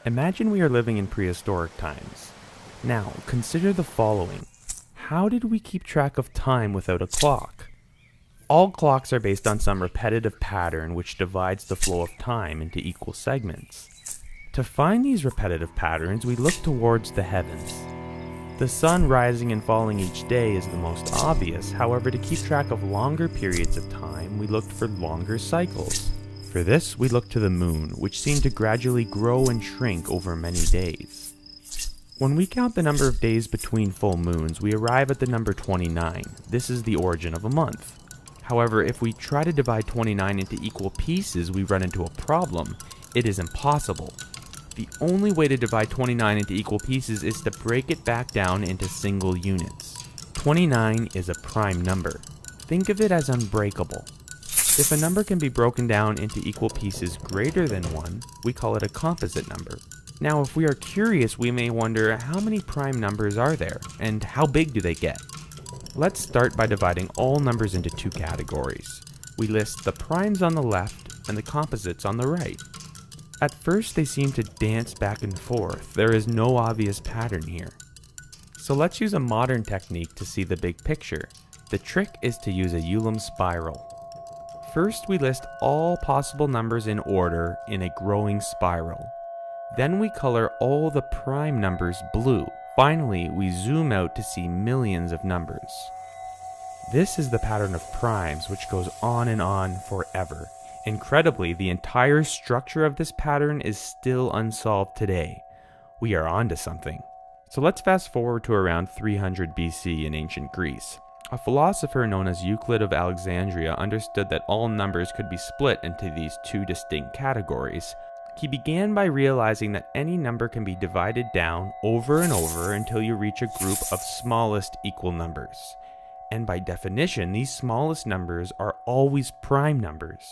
Imagine we are living in prehistoric times. Now, consider the following. How did we keep track of time without a clock? All clocks are based on some repetitive pattern which divides the flow of time into equal segments. To find these repetitive patterns, we look towards the heavens. The sun rising and falling each day is the most obvious. However, to keep track of longer periods of time, we looked for longer cycles. For this, we looked to the moon, which seemed to gradually grow and shrink over many days. When we count the number of days between full moons, we arrive at the number 29. This is the origin of a month. However, if we try to divide 29 into equal pieces, we run into a problem. It is impossible. The only way to divide 29 into equal pieces is to break it back down into single units. 29 is a prime number. Think of it as unbreakable. If a number can be broken down into equal pieces greater than 1, we call it a composite number. Now, if we are curious, we may wonder how many prime numbers are there, and how big do they get? Let's start by dividing all numbers into two categories. We list the primes on the left and the composites on the right. At first, they seem to dance back and forth. There is no obvious pattern here. So let's use a modern technique to see the big picture. The trick is to use a Euler spiral. First, we list all possible numbers in order in a growing spiral. Then we color all the prime numbers blue. Finally, we zoom out to see millions of numbers. This is the pattern of primes, which goes on and on forever. Incredibly, the entire structure of this pattern is still unsolved today. We are onto something. So let's fast forward to around 300 BC in ancient Greece. A philosopher known as Euclid of Alexandria understood that all numbers could be split into these two distinct categories. He began by realizing that any number can be divided down over and over until you reach a group of smallest equal numbers. And by definition, these smallest numbers are always prime numbers.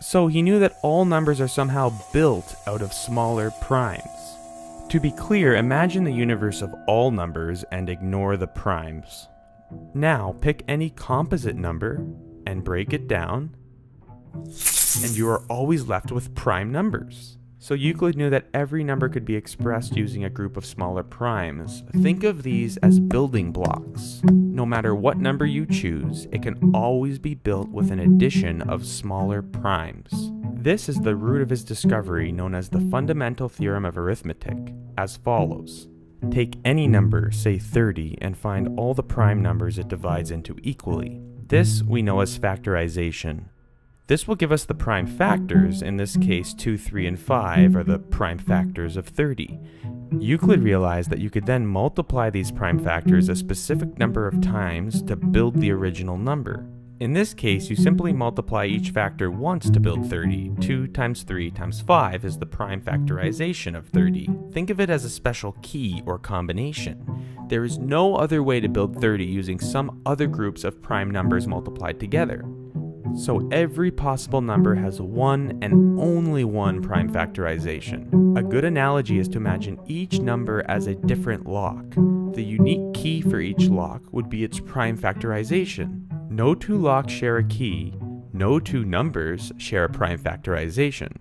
So he knew that all numbers are somehow built out of smaller primes. To be clear, imagine the universe of all numbers and ignore the primes. Now pick any composite number and break it down, and you are always left with prime numbers. So Euclid knew that every number could be expressed using a group of smaller primes. Think of these as building blocks. No matter what number you choose, it can always be built with an addition of smaller primes. This is the root of his discovery, known as the fundamental theorem of arithmetic, as follows. Take any number, say 30, and find all the prime numbers it divides into equally. This we know as factorization. This will give us the prime factors. In this case, 2, 3, and 5 are the prime factors of 30. Euclid realized that you could then multiply these prime factors a specific number of times to build the original number. In this case, you simply multiply each factor once to build 30. 2 times 3 times 5 is the prime factorization of 30. Think of it as a special key or combination. There is no other way to build 30 using some other groups of prime numbers multiplied together. So every possible number has one and only one prime factorization. A good analogy is to imagine each number as a different lock. The unique key for each lock would be its prime factorization. No two locks share a key. No two numbers share a prime factorization.